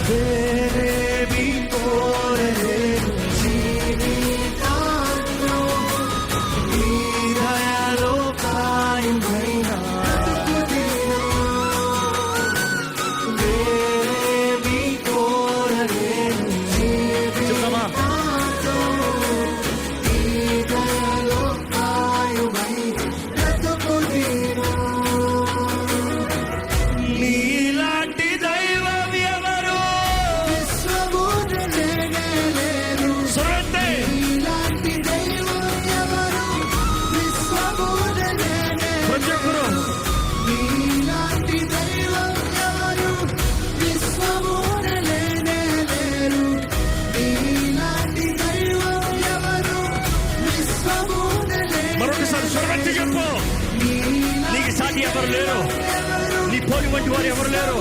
వేరేవి కోరలేను జీవితాంలో నీ దయలో కాయమైన వేరేవి కోరలేను జీవితాంలో నీ దయలో కాయమైన బ్రతుకు దినం. నీలాంటి దైవం ఎవరు విశ్వమున లేనేలేరు. నీలాంటి దైవం ఎవరు విశ్వమున లేనేలేరు. నీలాంటి దైవం ఎవరు విశ్వమున లేనేలేరు. నీలాంటి దైవం ఎవరు విశ్వమున లేనేలేరు. మరొకసారి స్వరమెత్తి చెప్పు. నీకు సాటి ఎవరు లేరు, నీ పోలి వంటి వారు ఎవరు లేరు.